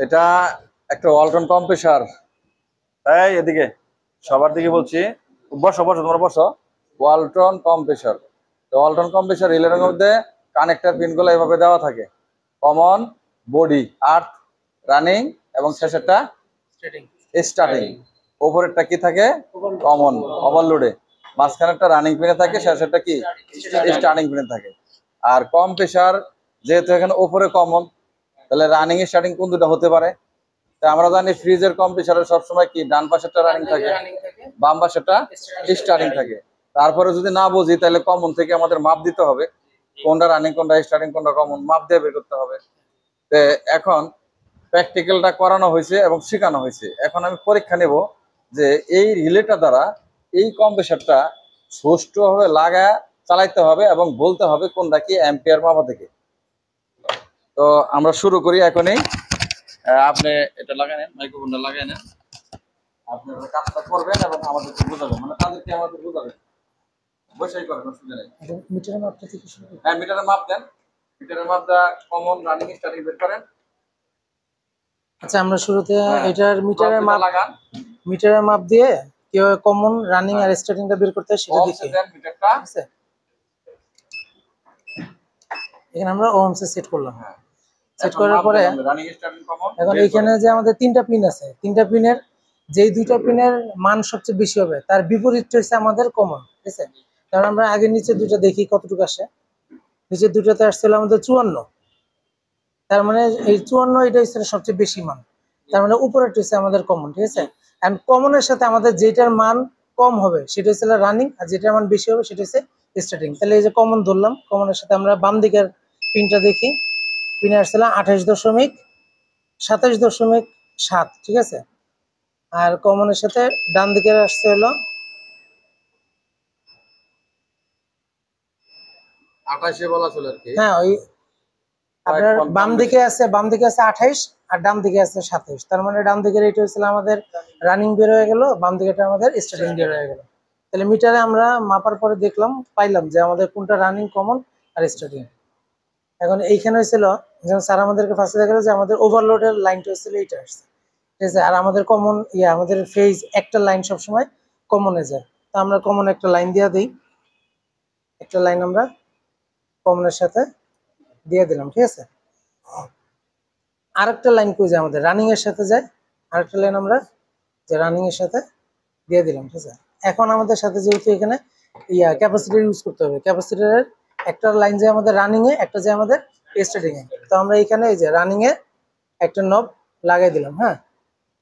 এটা একটা ওয়ালটন কম্প্রেসার। এই এদিকে সবার দিকে বলছি, বসো বসো তোমরা বসো। ওয়ালটন কম্প্রেসার, তো ওয়ালটন কম্প্রেসার রিলের মধ্যে কানেক্টর পিনগুলো এভাবে দেওয়া থাকে। কমন, বডি, আর্থ, রানিং এবং শেষেরটা স্টার্টিং। ওপরেরটা কি থাকে? কমন ওভারলোডে, মাঝখানেরটা রানিং পিনে থাকে, শেষেরটা কি স্টার্টিং পিনে থাকে। আর কম্প্রেসার যেহেতু এখানে ওপরে কমন, তাহলে রানিং স্টার্টিং কোন দুটো হতে পারে? তা আমরা জানি ফ্রিজের কম্প্রেসারে সবসময় কি ডান পাশেরটা রানিং থাকে, বাম পাশেরটা স্টার্টিং থাকে। তারপরে যদি না বুঝি তাহলে কমন থেকে আমাদের মাপ দিতে হবে, কোনটা রানিং কোনটা স্টার্টিং কোনটা কমন, মাপ দিয়ে বের করতে হবে। তো এখন প্র্যাকটিক্যালটা করানো হয়েছে এবং শেখানো হয়েছে। এখন আমি পরীক্ষা নেব যে এই রিলেটা দ্বারা এই কম্প্রেসারটা সুষ্ঠুভাবে লাগা চালাইতে হবে এবং বলতে হবে কোনটা কি অ্যাম্পিয়ার মাপা থেকে। তো আমরা শুরু করি এখনই। আপনি এটা লাগাই নেন, মাইক্রোফোনটা লাগাই নেন, আপনারা কাজটা করবেন এবং আমাদেরকে বোঝাবেন, মানে তাদেরকে আমাদের বোঝাবেন। বসেই করেন, অসুবিধা নেই। মিটারের মাপটা থেকে শুরু করি। হ্যাঁ, মিটারের মাপ দেন, মিটারের মাপটা কমন, রানিং, স্টার্টিং বের করেন। আচ্ছা, আমরা শুরুতে এটার মিটারের মাপ লাগান, মিটারের মাপ দিয়ে কিভাবে কমন, রানিং আর স্টার্টিংটা বের করতে হয় সেটা দেখি। দেন মিটারটা। ঠিক আছে, এখানে আমরা ওহমসে সেট করলাম। সেট করার পরে রানিং, স্টার্টিং, কমন। এখন এইখানে যে আমাদের তিনটা পিন আছে, তিনটা পিনের যেই দুইটা পিনের মান সবচেয়ে বেশি হবে তার বিপরীতটা হচ্ছে আমাদের কমন। ঠিক আছে, কারণ আমরা আগে নিচে দুইটা দেখি কতটুকু আসে। নিচের দুইটাতে আসছিল আমাদের 54, তার মানে এই 54 এটা হচ্ছে সবচেয়ে বেশি মান, তার মানে উপরেরটা হচ্ছে আমাদের কমন। ঠিক আছে, এন্ড কমনের সাথে আমাদের যেটার মান কম হবে সেটা হচ্ছে রানিং, আর যেটার মান বেশি হবে সেটা হচ্ছে স্টার্টিং। তাহলে এই যে কমন ধরলাম, কমনের সাথে আমরা বাম দিকের পিনটা দেখি, পিনে আসছিল 28.27.7। ঠিক আছে, আর কমনের সাথে ডান দিকে আসছে হলো 28 বলা ছিল আর কি। হ্যাঁ, ওই আপনার বাম দিকে আছে 28 আর ডান দিকে আছে 27। তার মানে ডান দিকের এটা হচ্ছিল আমাদের রানিং বের হয়ে গেল, বাম দিকেটা আমাদের স্টার্টিং বের হয়ে গেল। তাহলে মিটারে আমরা মাপার পরে দেখলাম, পাইলাম যে আমাদের কোনটা রানিং, কমন আর স্টার্টিং। এখন এইখানে হয়েছিল যেমন স্যার আমাদেরকে ফার্স্টে দেখালো যে আমাদের ওভারলোডের লাইনটা হচ্ছিল এইটা আসছে। ঠিক আছে, আর আমাদের কমন আমাদের ফেজ একটা লাইন সবসময় কমনে যায়, তো আমরা কমন একটা লাইন দিয়ে দিই, একটা লাইন আমরা কমনের সাথে দিয়ে দিলাম। ঠিক আছে, আরেকটা লাইন কই যায় আমাদের রানিং এর সাথে যায়, আরেকটা লাইন আমরা যে রানিং এর সাথে দিয়ে দিলাম। ঠিক আছে, এখন আমাদের সাথে যেহেতু এখানে ক্যাপাসিটর ইউজ করতে হবে, ক্যাপাসিটরের একটা লাইন যায় আমাদের রানিং এ, একটা যায় আমাদের স্টার্টিং এ। তো আমরা এখানে এই যে রানিং এ একটা নব লাগাই দিলাম। হ্যাঁ,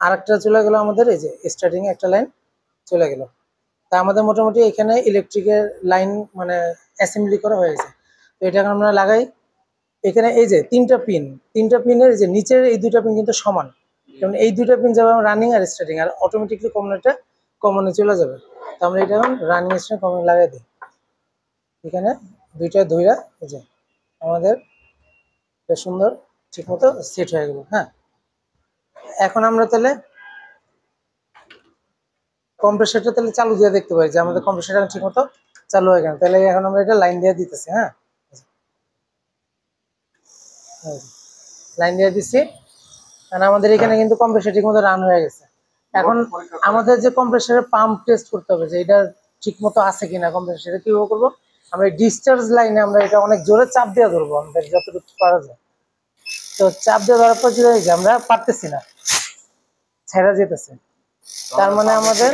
আরেকটা চলে গেল আমাদের এই যে স্টার্টিং এ একটা লাইন চলে গেল। তা আমাদের মোটামুটি এখানে ইলেকট্রিকের লাইন মানে অ্যাসেম্বলি করা হয়েছে। তো এটা এখন আমরা লাগাই। এখানে এই যে তিনটা পিনের যে নিচের এই দুইটা পিন কিন্তু সমান, যেমন এই দুইটা পিন যাবে running are starting, R automatically কমনটা কমনে চলে যাবে। তো আমরা এটা এখন রানিং স্টার্টিং কমন লাগাই দিই। এখানে দুইটা ধইরা এই যে আমাদের এটা সুন্দর ঠিক মতো সেট হয়ে গেল। হ্যাঁ, এখন আমরা তাহলে কম্প্রেসারটা তাহলে চালু দিয়ে দেখতে পাই যে আমাদের কম্প্রেসারটা ঠিক মতো চালু হয়ে গেল। তাহলে এখন আমরা এটা লাইন দিয়ে দিতেছি। হ্যাঁ, লাইন দিয়ে দিচ্ছি, কারণ আমাদের এখানে কিন্তু কম্প্রেসার ঠিক মতো রান হয়ে গেছে। এখন আমাদের যে কম্প্রেসারের পাম্প টেস্ট করতে হবে যে এটা ঠিক মতো আছে কিনা কম্প্রেসার, সেটা কিভাবে করবো? আমরা ডিসচার্জ লাইনে আমরা এটা অনেক জোরে চাপ দিয়ে ধরবো আমাদের যতটুকু পারা যায়। তো চাপ দিয়ে ধরার পর যে আমরা পারতেছি না, ছেড়া যেতেছে, তার মানে আমাদের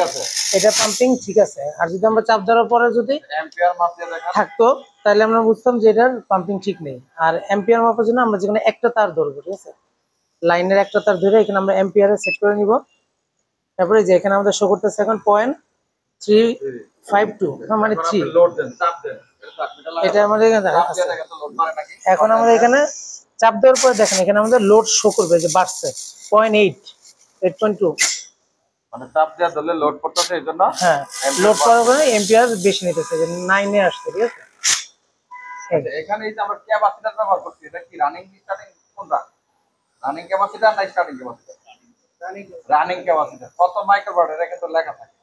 এটা পাম্পিং ঠিক আছে। আর যদি আমরা চাপ ধরার পরে যদি থাকতো তাহলে আমরা বুঝতাম যে এটার পাম্পিং ঠিক নেই। আর অ্যাম্পিয়ার মাপার জন্য আমরা যেখানে একটা তার ধরবো, ঠিক আছে, লাইনের একটা তার ধরে এখানে আমরা অ্যাম্পিয়ারে সেট করে নিব। তারপরে যে এখানে আমাদের শো করতেছে এখন 0.352, মানে 3, এটা আমাদের এখন আমাদের এখানে চাপ দেওয়ার পরে দেখেন এখানে আমাদের লোড শো করবে যে বাড়ছে 8.2, মানে চাপ দেওয়া ধরলে লোড করতেছে, এইজন্য হ্যাঁ লোড করার কারণে এম্পিয়ার বেশি নিতেছে, যে 9 এ আসছে। ঠিক আছে, এখানে এই যে আমরা ক্যাপাসিটর ব্যবহার করছি, এটা কি রানিং স্টার্টিং কোনটা? রানিং ক্যাপাসিটর না স্টার্টিং ক্যাপাসিটর? Running capacitor. কত মাইক্রোফ্যারাড এটা কিন্তু লেখা থাকে,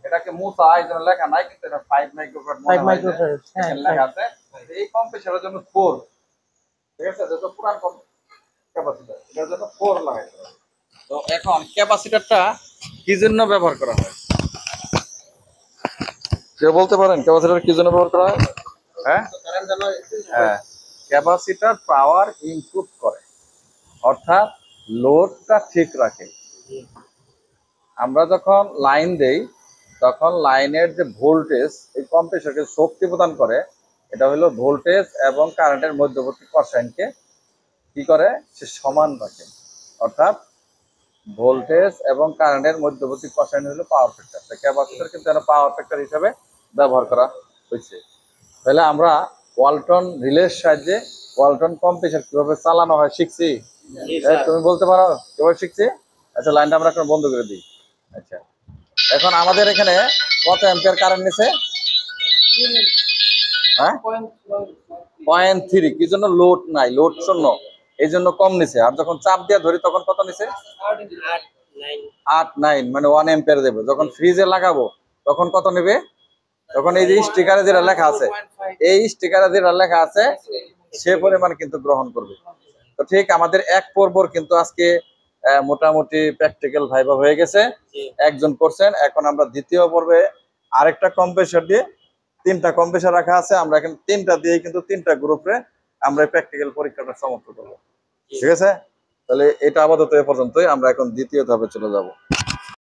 এটাকে মুসা এইজন্য লেখা নাই, কিন্তু এটা 5 মাইক্রোফ্যারাড মনে হয় এখানে লেখা আছে। এই কম্প্রেসারের জন্য 4। ঠিক আছে, যত পুরান ক্যাপাসিটর এটার জন্য 4 লাগাইতে হবে। তো এখন ক্যাপাসিটরটা কি জন্য ব্যবহার করা হয়? কেউ বলতে পারেন ক্যাপাসিটর কি জন্য ব্যবহার করা হয়? হ্যাঁ, হ্যাঁ, ক্যাপাসিটর পাওয়ার ইনপুট করে, অর্থাৎ লোডটা ঠিক রাখে। আমরা যখন লাইন দেই তখন লাইনের যে ভোল্টেজ এই কম্প্রেসরকে শক্তি প্রদান করে, এটা হলো ভোল্টেজ এবং কারেন্টের মধ্যবর্তী কোসাইনকে কি করে, সে সমান রাখে। অর্থাৎ ভোল্টেজ এবং কারেন্টের মধ্যবর্তী কোসাইন হলো পাওয়ার ফ্যাক্টর। তো ক্যাপাসিটর কিন্তু পাওয়ার ফ্যাক্টর হিসেবে ব্যবহার করা হয়েছে। তাহলে আমরা ওয়ালটন রিলের সাহায্যে ওয়ালটন কম্প্রেসর কিভাবে চালানো হয় শিখছি। তুমি বলতে পারো কিভাবে শিখছি? আচ্ছা, লাইনটা আমরা এখন বন্ধ করে দিই। আচ্ছা, এখন আমাদের এখানে কত অ্যাম্পিয়ার কারেন্ট নিছে? হ্যাঁ, 0.3। কি জন্য? লোড নাই, লোড শূন্য, এই জন্য কম নিছে। আর যখন চাপ দিয়ে ধরি তখন কত নিছে? 8-9, মানে 1 অ্যাম্পিয়ার দেবে। যখন ফ্রিজে লাগাবো তখন কত নেবে? তখন এই যে স্টিকারে যেটা লেখা আছে, এই স্টিকারে যেটা লেখা আছে সে পরিমাণ কিন্তু গ্রহণ করবে। তো ঠিক আমাদের এক পর্বর কিন্তু আজকে মোটামুটি প্র্যাকটিক্যাল ভাইবা হয়ে গেছে, একজন করছেন। এখন আমরা দ্বিতীয় পর্বে আরেকটা কম্প্রেসর দিয়ে, 3টা কম্প্রেসর রাখা আছে, আমরা এখন 3টা দিয়ে কিন্তু 3টা গ্রুপে আমরা প্র্যাকটিক্যাল পরীক্ষাটা সমাপ্ত করবো। ঠিক আছে, তাহলে এটা আপাতত এ পর্যন্তই। আমরা এখন দ্বিতীয় ধাপে চলে যাব।